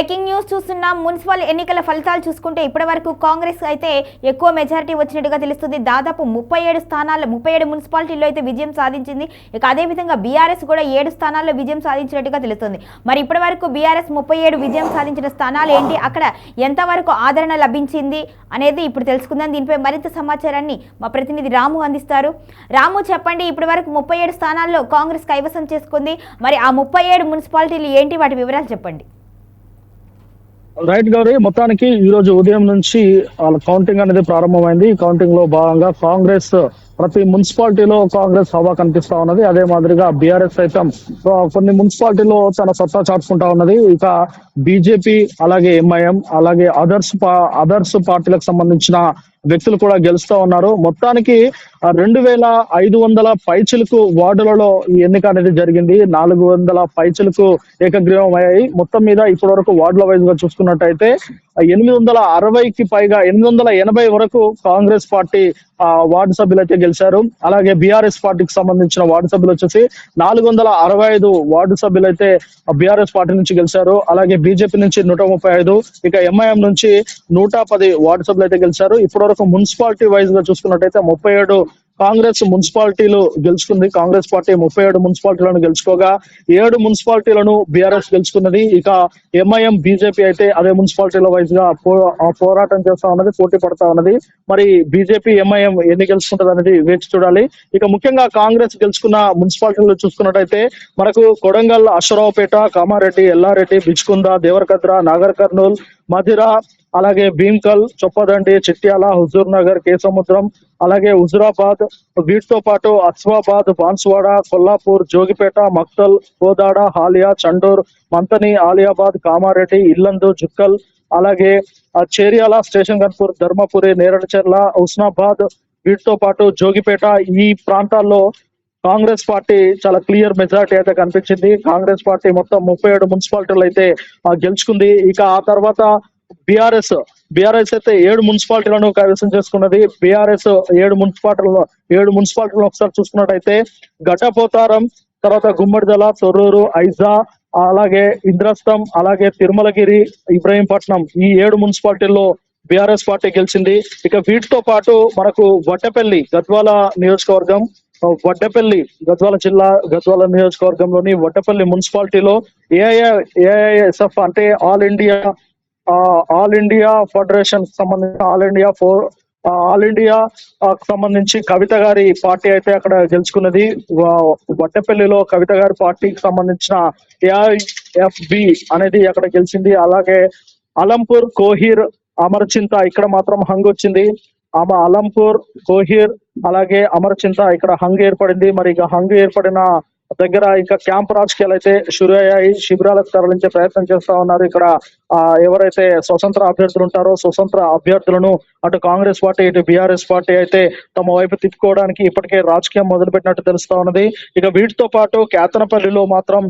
Breaking news చూస్తున్నాం. Municipal ఎన్నికల ఫలితాలు చూసుకుంటే ఇప్పటి వరకు కాంగ్రెస్ అయితే ఎక్కువ మెజారిటీ వచ్చినట్టుగా తెలుస్తుంది. దాదాపు 37 స్థానాల్లో 37 మున్సిపాలిటీల్లో అయితే విజయం సాధించింది. ఇక అదేవిధంగా బీఆర్ఎస్ కూడా 7 స్థానాల్లో విజయం సాధించినట్టుగా తెలుస్తుంది. మరి ఇప్పటి వరకు బీఆర్ఎస్ 37 విజయం సాధించిన స్థానాలు ఏంటి, అక్కడ ఎంతవరకు ఆదరణ లభించింది అనేది ఇప్పుడు తెలుసుకుందాం. దీనిపై మరింత సమాచారాన్ని మా ప్రతినిధి రాము అందిస్తారు. రాము, చెప్పండి, ఇప్పటి వరకు 37 స్థానాల్లో కాంగ్రెస్ కైవసం చేసుకుంది. మరి ఆ 37 మున్సిపాలిటీలు ఏంటి, వాటి వివరాలు చెప్పండి. రైట్ గౌరీ, మొత్తానికి ఈ రోజు ఉదయం నుంచి కౌంటింగ్ అనేది ప్రారంభమైంది. ఈ కౌంటింగ్ లో భాగంగా కాంగ్రెస్ ప్రతి మున్సిపాలిటీలో కాంగ్రెస్ హవా కనిపిస్తా ఉన్నది. అదే మాదిరిగా బీఆర్ఎస్ సైతం కొన్ని మున్సిపాలిటీలో తన సత్తా చాటుకుంటా ఉన్నది. ఇక బీజేపీ, అలాగే ఎంఐఎం, అలాగే అదర్స్ పార్టీలకు సంబంధించిన వ్యక్తులు కూడా గెలుస్తా ఉన్నారు. మొత్తానికి 2500 పైచిలకు వార్డులలో ఈ ఎన్నిక అనేది జరిగింది. 400 పైచిలకు ఏకగ్రీవం అయ్యాయి. మొత్తం మీద ఇప్పటి వరకు వార్డుల వైజ్ గా చూసుకున్నట్టయితే 860కి పైగా 880 వరకు కాంగ్రెస్ పార్టీ వార్డు సభ్యులు అయితే గెలిచారు. అలాగే బీఆర్ఎస్ పార్టీకి సంబంధించిన వార్డు సభ్యులు వచ్చేసి 465 వార్డు సభ్యులు అయితే బీఆర్ఎస్ పార్టీ నుంచి గెలిచారు. అలాగే బీజేపీ నుంచి 135, ఇక ఎంఐఎం నుంచి 110 వార్డు సభ్యులు అయితే గెలిచారు. ఇప్పటి వరకు మున్సిపాలిటీ వైజ్ గా చూసుకున్నట్టయితే 37 కాంగ్రెస్ మున్సిపాలిటీలు గెలుచుకుంది. కాంగ్రెస్ పార్టీ 37 మున్సిపాలిటీలను గెలుచుకోగా 7 మున్సిపాలిటీలను బీఆర్ఎస్ గెలుచుకున్నది. ఇక ఎంఐఎం, బీజేపీ అయితే అదే మున్సిపాలిటీల వైజ్ గా పోరాటం చేస్తా ఉన్నది, పోటీ పడతా ఉన్నది. మరి బీజేపీ, ఎంఐఎం ఎన్ని గెలుచుకుంటది అనేది వేచి చూడాలి. ఇక ముఖ్యంగా కాంగ్రెస్ గెలుచుకున్న మున్సిపాలిటీలు చూసుకున్నట్టయితే మనకు కొడంగల్, అశ్వరావుపేట, కామారెడ్డి, ఎల్లారెడ్డి, బిచ్కుంద, దేవరకద్ర, నాగర్ కర్నూల్, మధిర, అలాగే భీమ్కల్, చొప్పదండి, చిట్యాల, హుజూర్ నగర్, కేసముద్రం, అలాగే హుజురాబాద్, వీటితో పాటు అస్వాబాద్, బాన్సువాడ, కొల్లాపూర్, జోగిపేట, మక్తల్, కోదాడ, హాలియా, చండూర్, మంతని, ఆలియాబాద్, కామారెడ్డి, ఇల్లందు, జుక్కల్, అలాగే చేర్యాల, స్టేషన్ గన్పూర్, ధర్మపురి, నేరడచెర్ల, హుస్నాబాద్, వీటితో పాటు జోగిపేట, ఈ ప్రాంతాల్లో కాంగ్రెస్ పార్టీ చాలా క్లియర్ మెజారిటీ అయితే కనిపించింది. కాంగ్రెస్ పార్టీ మొత్తం 37 మున్సిపాలిటీలు అయితే గెలుచుకుంది. ఇక ఆ తర్వాత బీఆర్ఎస్ అయితే 7 మున్సిపాలిటీలను కైవసం చేసుకున్నది. బీఆర్ఎస్ 7 మున్సిపాలిటీలను ఒకసారి చూసుకున్నట్టయితే ఘటపోతారం, తర్వాత గుమ్మడిదల, తొర్రూరు, ఐజా, అలాగే ఇంద్రస్తం, అలాగే తిరుమలగిరి, ఇబ్రహీంపట్నం, ఈ 7 మున్సిపాలిటీల్లో బీఆర్ఎస్ పార్టీ గెలిచింది. ఇక వీటితో పాటు మనకు వడ్డపల్లి, గద్వాల నియోజకవర్గం, గద్వాల జిల్లా, గద్వాల నియోజకవర్గంలోని వడ్డపల్లి మున్సిపాలిటీలో ఏఐఎస్ఎఫ్ అంటే ఆల్ ఇండియా ఫెడరేషన్ సంబంధించిన ఆల్ ఇండియా సంబంధించి కవిత గారి పార్టీ అయితే అక్కడ గెలుచుకున్నది. వడ్డపల్లిలో కవిత గారి పార్టీకి సంబంధించిన ఏఐఎఫ్బి అనేది అక్కడ గెలిచింది. అలాగే అలంపూర్, కోహీర్, అమర్చింత ఇక్కడ మాత్రం హంగ్ వచ్చింది. అలంపూర్, కోహీర్, అలాగే అమర్చింత ఇక్కడ హంగ్ ఏర్పడింది. మరి ఇక హంగ్ ఏర్పడిన దగ్గర ఇంకా క్యాంప్ రాజకీయాలు అయితే షురు అయ్యాయి. శిబిరాలకు తరలించే ప్రయత్నం చేస్తా ఉన్నారు. ఇక్కడ ఎవరైతే స్వతంత్ర అభ్యర్థులు ఉంటారో స్వతంత్ర అభ్యర్థులను అటు కాంగ్రెస్ పార్టీ, ఇటు బీఆర్ఎస్ పార్టీ అయితే తమ వైపు తిప్పుకోవడానికి ఇప్పటికే రాజకీయం మొదలుపెట్టినట్టు తెలుస్తా ఉన్నది. ఇక వీటితో పాటు కేతనపల్లిలో మాత్రం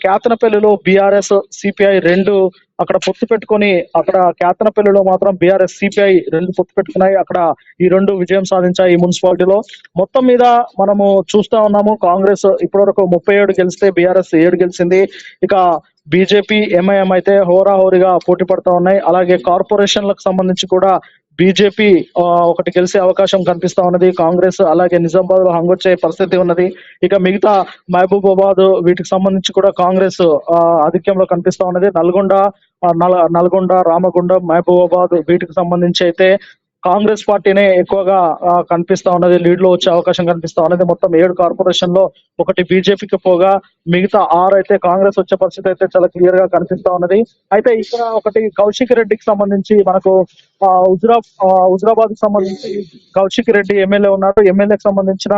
కేతనపల్లిలో బీఆర్ఎస్, సిపిఐ రెండు అక్కడ పొత్తు పెట్టుకొని అక్కడ కేతనపల్లిలో మాత్రం బీఆర్ఎస్, సిపిఐ రెండు పొత్తు పెట్టుకున్నాయి. అక్కడ ఈ రెండు విజయం సాధించాయి ఈ మున్సిపాలిటీలో. మొత్తం మీద మనము చూస్తా ఉన్నాము, కాంగ్రెస్ ఇప్పటివరకు 37 గెలిస్తే బీఆర్ఎస్ 7 గెలిచింది. ఇక బీజేపీ, ఎంఐఎం అయితే హోరాహోరీగా పోటీ పడుతూ ఉన్నాయి. అలాగే కార్పొరేషన్లకు సంబంధించి కూడా బీజేపీ ఒకటి గెలిచే అవకాశం కనిపిస్తా ఉన్నది. కాంగ్రెస్ అలాగే నిజామాబాద్ లో హంగొచ్చే పరిస్థితి ఉన్నది. ఇక మిగతా మహబూబాబాద్ వీటికి సంబంధించి కూడా కాంగ్రెస్ ఆధిక్యంలో కనిపిస్తా ఉన్నది. నల్గొండ, రామగుండం, మహబూబాబాద్ వీటికి సంబంధించి అయితే కాంగ్రెస్ పార్టీనే ఎక్కువగా కనిపిస్తా ఉన్నది, లీడ్ లో వచ్చే అవకాశం కనిపిస్తా ఉన్నది. మొత్తం 7 కార్పొరేషన్ లో ఒకటి బీజేపీకి పోగా మిగతా 6 అయితే కాంగ్రెస్ వచ్చే పరిస్థితి అయితే చాలా క్లియర్ గా కనిపిస్తా ఉన్నది. అయితే ఇక్కడ ఒకటి కౌశిక్ రెడ్డికి సంబంధించి మనకు హుజురాబాద్ కి సంబంధించి కౌశిక్ రెడ్డి ఎమ్మెల్యే ఉన్నారు. ఎమ్మెల్యేకి సంబంధించిన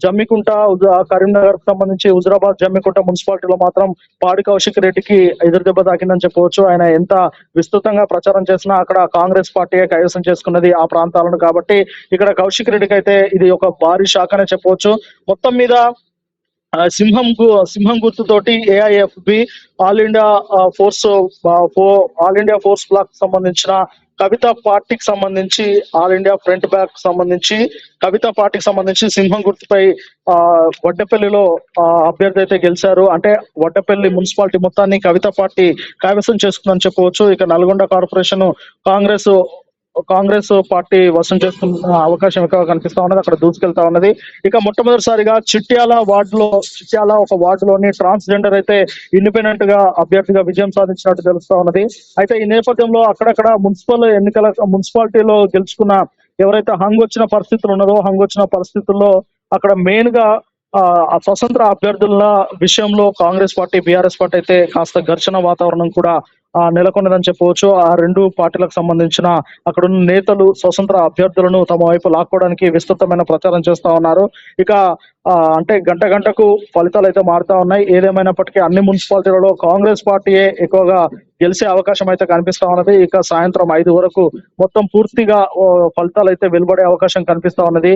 జమ్మికుంట, కరీంనగర్ కు సంబంధించి హుజురాబాద్, జమ్మికుంట మున్సిపాలిటీలో మాత్రం పాడి కౌశిక్ రెడ్డికి ఎదురు దెబ్బ తాకిందని చెప్పవచ్చు. ఆయన ఎంత విస్తృతంగా ప్రచారం చేసినా అక్కడ కాంగ్రెస్ పార్టీ కైవసం చేసుకున్నది ఆ ప్రాంతాలను. కాబట్టి ఇక్కడ కౌశిక్ రెడ్డికి అయితే ఇది ఒక భారీ షాక్ అనే చెప్పవచ్చు. మొత్తం మీద సింహం గుర్తుతోటి AIFB all India forward bloc సంబంధించిన కవిత పార్టీకి సంబంధించి ఆల్ ఇండియా ఫ్రంట్ బ్యాక్ సంబంధించి కవిత పార్టీకి సంబంధించి సింహం గుర్తుపై వడ్డపల్లిలో అభ్యర్థి అయితే గెలిచారు. అంటే వడ్డపల్లి మున్సిపాలిటీ మొత్తాన్ని కవిత పార్టీ కైవసం చేసుకుందని చెప్పవచ్చు. ఇక నల్గొండ కార్పొరేషన్ కాంగ్రెస్ పార్టీ వశం చేసుకున్న అవకాశం ఎక్కువ కనిపిస్తా ఉన్నది. అక్కడ దూసుకెళ్తా ఉన్నది. ఇక మొట్టమొదటిసారిగా చిట్యాల ఒక వార్డులోని ట్రాన్స్జెండర్ అయితే ఇండిపెండెంట్ గా అభ్యర్థిగా విజయం సాధించినట్టు తెలుస్తా ఉన్నది. అయితే ఈ నేపథ్యంలో అక్కడక్కడ మున్సిపాలిటీలో గెలుచుకున్న ఎవరైతే హంగొచ్చిన పరిస్థితుల్లో అక్కడ మెయిన్ గా ఆ స్వతంత్ర అభ్యర్థుల విషయంలో కాంగ్రెస్ పార్టీ బీఆర్ఎస్ పార్టీ అయితే కాస్త ఘర్షణ వాతావరణం కూడా నెలకొన్నదని చెప్పవచ్చు. ఆ రెండు పార్టీలకు సంబంధించిన అక్కడున్న నేతలు స్వతంత్ర అభ్యర్థులను తమ వైపు లాక్కోవడానికి విస్తృతమైన ప్రచారం చేస్తా ఉన్నారు. ఇక అంటే గంటకు ఫలితాలు అయితే మారుతా ఉన్నాయి. ఏదేమైనప్పటికీ అన్ని మున్సిపాలిటీలలో కాంగ్రెస్ పార్టీయే ఎక్కువగా గెలిచే అవకాశం అయితే కనిపిస్తా ఉన్నది. ఇక సాయంత్రం 5 వరకు మొత్తం పూర్తిగా ఫలితాలు అయితే వెలువడే అవకాశం కనిపిస్తా ఉన్నది.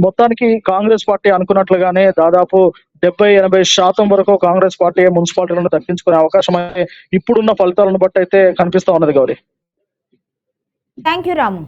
మొత్తానికి కాంగ్రెస్ పార్టీ అనుకున్నట్లుగానే దాదాపు 70-80% వరకు కాంగ్రెస్ పార్టీ మున్సిపాలిటీలను దక్కించుకునే అవకాశం అయితే ఇప్పుడున్న ఫలితాలను బట్టి అయితే కనిపిస్తా ఉన్నది గౌరీ. Thank you Ramu.